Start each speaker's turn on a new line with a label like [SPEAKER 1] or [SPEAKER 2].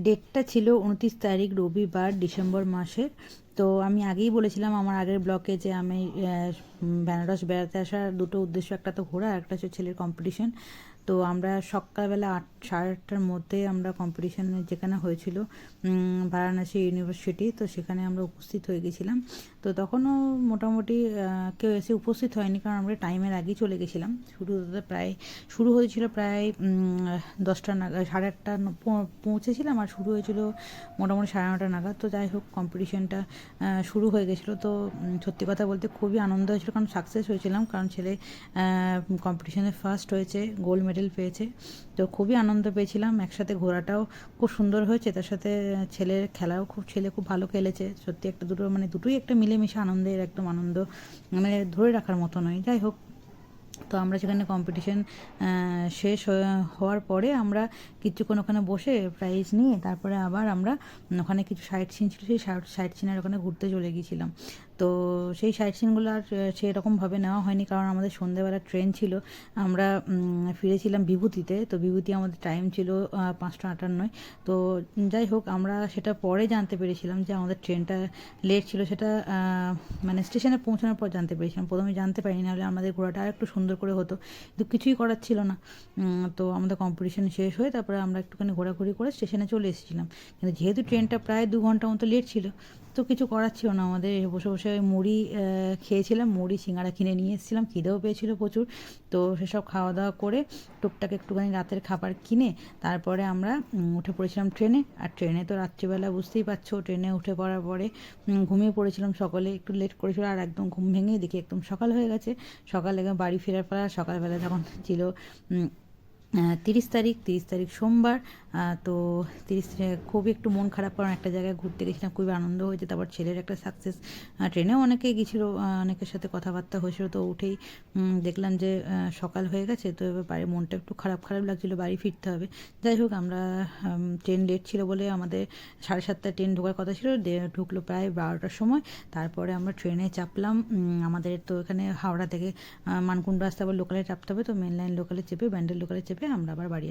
[SPEAKER 1] ডেটটা ছিল 29 তারিখ রবিবার ডিসেম্বর মাসের। তো আমি আগেই বলেছিলাম আমার আগের ব্লকে যে আমি বেনারস বেড়াতে আসার দুটো উদ্দেশ্য, একটা তো ঘোরা, একটা হচ্ছে ছেলের কম্পিটিশন। তো আমরা সকালবেলা 8, সাড়ে 8টার মধ্যে আমরা কম্পিটিশানে যেখানে হয়েছিল বারাণসী ইউনিভার্সিটি, তো সেখানে আমরা উপস্থিত হয়ে গেছিলাম। তো তখনও মোটামুটি কেউ এসে উপস্থিত হয়নি, কারণ আমরা টাইমের আগেই চলে গেছিলাম। শুরু হয়েছিল প্রায় 10টা নাগাদ, 8:30 পৌঁছেছিলাম, আর শুরু হয়েছিল মোটামুটি 9:30 নাগাদ। তো যাই হোক, কম্পিটিশনটা শুরু হয়ে গেছিলো। তো সত্যি কথা বলতে খুবই আনন্দ হয়েছিল, কারণ সাকসেস হয়েছিলাম, কারণ ছেলে কম্পিটিশনে ফার্স্ট হয়েছে, গোল্ড মেডেল পেয়েছে। তো খুবই আনন্দ পেয়েছিলাম। একসাথে ঘোরাটাও খুব সুন্দর হয়েছে, তার সাথে ছেলে খুব ভালো খেলেছে। সত্যি একটা দুটো মানে দুটোই একটা মিলেমিশে আনন্দের একদম আনন্দ, মানে ধরে রাখার মতো নয়। যাই হোক, তো আমরা সেখানে কম্পিটিশন শেষ হওয়ার পরে আমরা কিছুক্ষণ ওখানে বসে প্রাইজ নিয়ে তারপরে আবার আমরা ওখানে কিছু সাইট সিন ছিল, সেই সাইট সিনের ওখানে ঘুরতে চলে গিয়েছিলাম। তো সেই সাইট সিনগুলো আর সেরকমভাবে নেওয়া হয়নি, কারণ আমাদের সন্ধ্যেবেলা ট্রেন ছিল। আমরা ফিরেছিলাম বিভূতিতে। তো বিভূতি আমাদের টাইম ছিল 5:58। তো যাই হোক, আমরা সেটা পরে জানতে পেরেছিলাম যে আমাদের ট্রেনটা লেট ছিল। সেটা মানে স্টেশনে পৌঁছানোর পর জানতে পেরেছিলাম, প্রথমে জানতে পারিনি, নাহলে আমাদের ঘোরাটা আর একটু সুন্দর করে হতো, কিন্তু কিছুই করার ছিল না। তো আমাদের কম্পিটিশন শেষ হয়ে তারপরে আমরা একটুখানি ঘোরাঘুরি করে স্টেশনে চলে এসেছিলাম। কিন্তু যেহেতু ট্রেনটা প্রায় 2 ঘন্টা মতো লেট ছিল, তো কিছু করার ছিল না আমাদের। বসে বসে মুড়ি খেয়েছিলাম, মুড়ি সিঙ্গাড়া কিনে নিয়ে এসেছিলাম, খিদেও পেয়েছিল প্রচুর। তো সেসব খাওয়া দাওয়া করে টুকটাক একটুখানি রাতের খাবার কিনে তারপরে আমরা উঠে পড়েছিলাম ট্রেনে। আর ট্রেনে তো রাত্রিবেলা বুঝতেই পারছো, ট্রেনে উঠে পড়ার পরে ঘুমিয়ে পড়েছিলাম সকলে, একটু লেট করেছিল, আর একদম ঘুম ভেঙে দেখি একদম সকাল হয়ে গেছে। সকালে বাড়ি ফেরার পালা। সকালবেলা যখন ছিল 30 তারিখ সোমবার। তো 30 খুবই একটু মন খারাপ, কারণ একটা জায়গায় ঘুরতে গেছিলাম, খুবই আনন্দ হয়েছে। তারপর ছেলের একটা সাকসেস, ট্রেনেও অনেকেই গেছিলো, অনেকের সাথে কথাবার্তা হয়েছিল। তো উঠেই দেখলাম যে সকাল হয়ে গেছে। তো এবার বাড়ির মনটা একটু খারাপ খারাপ লাগছিলো, বাড়ি ফিরতে হবে। যাই হোক, আমরা ট্রেন লেট ছিল বলে আমাদের 7:30টায় ট্রেন ঢোকার কথা ছিল, ঢুকলো প্রায় 12টার সময়। তারপরে আমরা ট্রেনে চাপলাম। আমাদের তো এখানে হাওড়া থেকে মানকুণ্ড আসতে আবার লোকালে চাপতে হবে, তো মেন লাইন লোকালে চেপে ব্যান্ডেল লোকালে চেপে আমরা আবার বাড়ি